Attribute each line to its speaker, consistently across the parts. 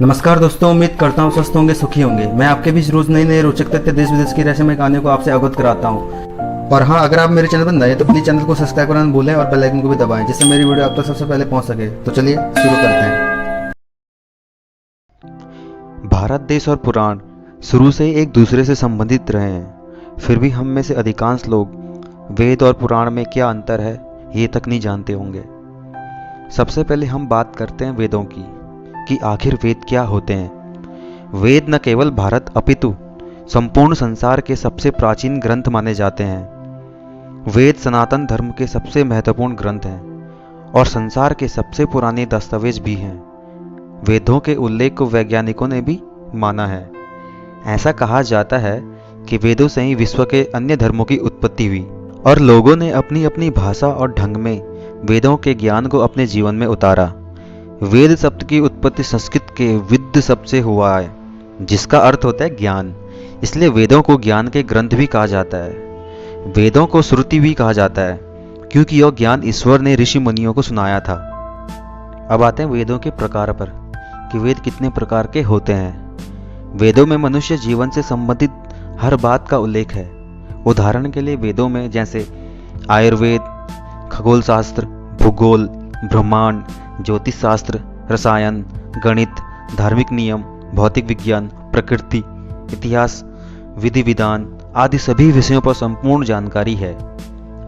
Speaker 1: नमस्कार दोस्तों, उम्मीद करता हूँ स्वस्थ होंगे, सुखी होंगे। मैं आपके बीच रोज नई नई रोचक तथ्य देश विदेश की रहस्यमय कहानियों को आपसे अवगत कराता हूँ। और हाँ, अगर आप मेरे चैनल पर नए हैं तो प्लीज चैनल को सब्सक्राइब करना न भूलें और बेल आइकन को भी दबाएं, जिससे मेरी वीडियो आप तक सबसे पहले पहुँच सके। तो चलिए शुरू करते हैं।
Speaker 2: भारत देश और पुराण शुरू से एक दूसरे से संबंधित रहे हैं, फिर भी हम में से अधिकांश लोग वेद और पुराण में क्या अंतर है ये तक नहीं जानते होंगे। सबसे पहले हम बात करते हैं वेदों की कि आखिर वेद क्या होते हैं। वेद न केवल भारत अपितु संपूर्ण संसार के सबसे प्राचीन ग्रंथ माने जाते हैं। वेद सनातन धर्म के सबसे महत्वपूर्ण ग्रंथ हैं और संसार के सबसे पुराने दस्तावेज भी हैं। वेदों के उल्लेख को वैज्ञानिकों ने भी माना है। ऐसा कहा जाता है कि वेदों से ही विश्व के अन्य धर्मों की उत्पत्ति हुई और लोगों ने अपनी अपनी भाषा और ढंग में वेदों के ज्ञान को अपने जीवन में उतारा। वेद शब्द की उत्पत्ति संस्कृत के विद्य शब्द से हुआ है, जिसका अर्थ होता है ज्ञान। इसलिए वेदों को ज्ञान के ग्रंथ भी कहा जाता है। वेदों को श्रुति भी कहा जाता है क्योंकि यह ज्ञान ईश्वर ने ऋषि मुनियों को सुनाया था। अब आते हैं वेदों के प्रकार पर कि वेद कितने प्रकार के होते हैं। वेदों में मनुष्य जीवन से संबंधित हर बात का उल्लेख है। उदाहरण के लिए वेदों में जैसे आयुर्वेद, खगोल शास्त्र, भूगोल, ब्रह्मांड, ज्योतिष शास्त्र, रसायन, गणित, धार्मिक नियम, भौतिक विज्ञान, प्रकृति, इतिहास, विधि विधान आदि सभी विषयों पर संपूर्ण जानकारी है।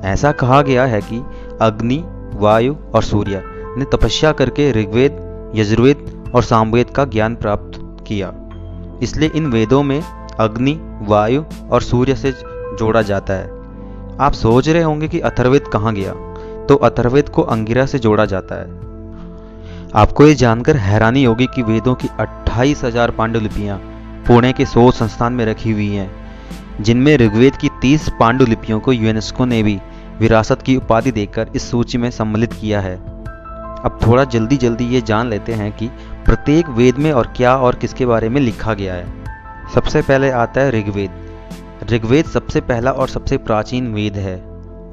Speaker 2: ऐसा कहा गया है कि अग्नि, वायु और सूर्य ने तपस्या करके ऋग्वेद, यजुर्वेद और सामवेद का ज्ञान प्राप्त किया। इसलिए इन वेदों में अग्नि, वायु और सूर्य से जोड़ा जाता है। आप सोच रहे होंगे कि अथर्ववेद कहाँ गया, तो अथर्ववेद को अंगिरा से जोड़ा जाता है। आपको ये जानकर हैरानी होगी कि वेदों की 28,000 पांडुलिपियां पुणे के शोध संस्थान में रखी हुई हैं, जिनमें ऋग्वेद की 30 पांडुलिपियों को यूनेस्को ने भी विरासत की उपाधि देकर इस सूची में सम्मिलित किया है। अब थोड़ा जल्दी ये जान लेते हैं कि प्रत्येक वेद में और क्या और किसके बारे में लिखा गया है। सबसे पहले आता है ऋग्वेद। ऋग्वेद सबसे पहला और सबसे प्राचीन वेद है,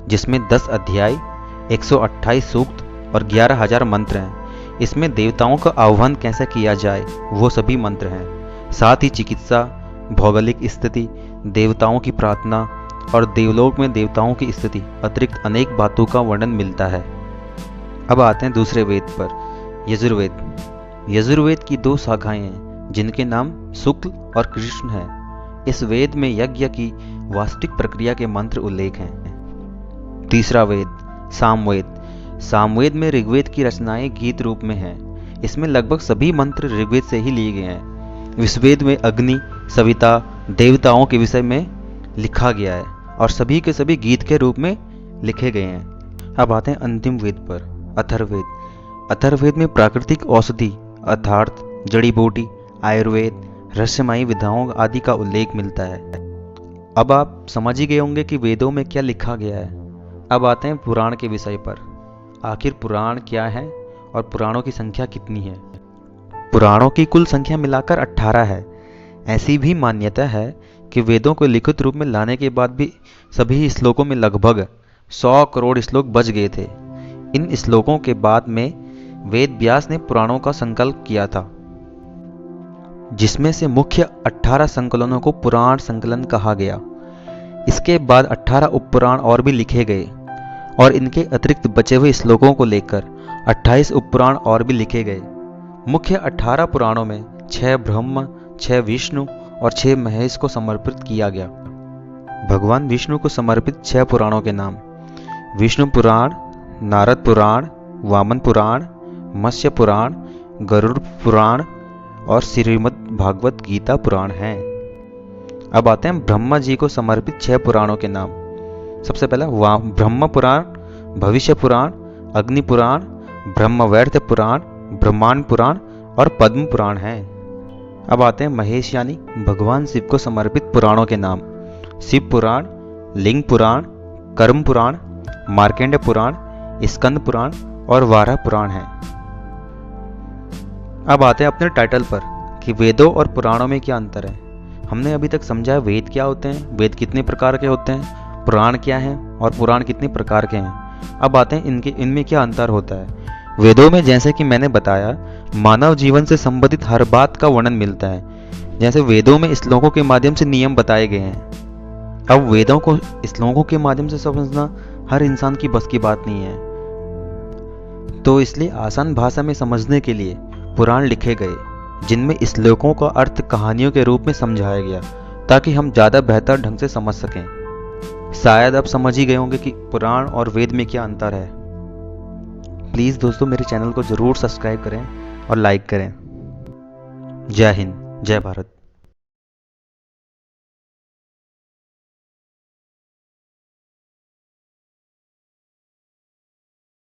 Speaker 2: जिसमें 10 अध्याय, 128 सूक्त और 11,000 मंत्र हैं। इसमें देवताओं का आह्वान कैसे किया जाए वो सभी मंत्र हैं। साथ ही चिकित्सा, भौगोलिक स्थिति, देवताओं की प्रार्थना और देवलोक में देवताओं की स्थिति अतिरिक्त अनेक बातों का वर्णन मिलता है। अब आते हैं दूसरे वेद पर, यजुर्वेद। यजुर्वेद की 2 शाखाएं हैं, जिनके नाम शुक्ल और कृष्ण हैं। इस वेद में यज्ञ की वास्तविक प्रक्रिया के मंत्र उल्लेख हैं। तीसरा वेद, सामवेद। सामवेद में ऋग्वेद की रचनाएं गीत रूप में हैं। इसमें लगभग सभी मंत्र ऋग्वेद से ही लिए गए हैं। इस वेद में अग्नि, सविता, देवताओं के विषय में लिखा गया है और सभी के सभी गीत के रूप में लिखे गए हैं। अब आते हैं अंतिम वेद पर, अथर्ववेद। अथर्ववेद में प्राकृतिक औषधि अर्थात जड़ी बूटी, आयुर्वेद, रहस्यमयी विधाओं आदि का उल्लेख मिलता है। अब आप समझ ही गए होंगे कि वेदों में क्या लिखा गया है। अब आते हैं पुराण के विषय पर। आखिर पुराण क्या है और पुराणों की संख्या कितनी है। पुराणों की कुल संख्या मिलाकर 18 है। ऐसी भी मान्यता है कि वेदों को लिखित रूप में लाने के बाद भी सभी श्लोकों में लगभग 100 करोड़ श्लोक बच गए थे। इन श्लोकों के बाद में वेद व्यास ने पुराणों का संकल्प किया था, जिसमें से मुख्य 18 संकलनों को पुराण संकलन कहा गया। इसके बाद 18 उपपुराण और भी लिखे गए और इनके अतिरिक्त बचे हुए श्लोकों को लेकर 28 उपपुराण और भी लिखे गए। मुख्य 18 पुराणों में 6 ब्रह्मा, 6 विष्णु और 6 महेश को समर्पित किया गया। भगवान विष्णु को समर्पित 6 पुराणों के नाम विष्णु पुराण, नारद पुराण, वामन पुराण, मत्स्य पुराण, गरुड़ पुराण और श्रीमद् भागवत गीता पुराण हैं। अब आते हैं ब्रह्मा जी को समर्पित 6 पुराणों के नाम। सबसे पहला ब्रह्म पुराण, भविष्य पुराण, अग्नि पुराण, ब्रह्मवैवर्त पुराण, ब्रह्मांड पुराण और पद्म पुराण हैं। अब आते हैं महेश यानी भगवान शिव को समर्पित पुराणों के नाम। शिव पुराण, लिंग पुराण, कर्म पुराण, मार्कंडेय पुराण, स्कंद पुराण और वाराह पुराण हैं। अब आते हैं अपने टाइटल पर कि वेदों और पुराणों में क्या अंतर है। हमने अभी तक समझा है वेद क्या होते हैं, वेद कितने प्रकार के होते हैं, पुराण क्या है और पुराण कितने प्रकार के हैं। अब आते हैं इनमें क्या अंतर होता है। वेदों में जैसे कि मैंने बताया मानव जीवन से संबंधित हर बात का वर्णन मिलता है। जैसे वेदों में श्लोकों के माध्यम से नियम बताए गए हैं। अब वेदों को श्लोकों के माध्यम से समझना हर इंसान की बस की बात नहीं है। तो इसलिए आसान भाषा में समझने के लिए पुराण लिखे गए, जिनमें श्लोकों का अर्थ कहानियों के रूप में समझाया गया, ताकि हम ज़्यादा बेहतर ढंग से समझ सकें। शायद अब समझ ही गए होंगे कि पुराण और वेद में क्या अंतर है। प्लीज़ दोस्तों, मेरे चैनल को ज़रूर सब्सक्राइब करें और लाइक करें। जय हिंद, जय भारत।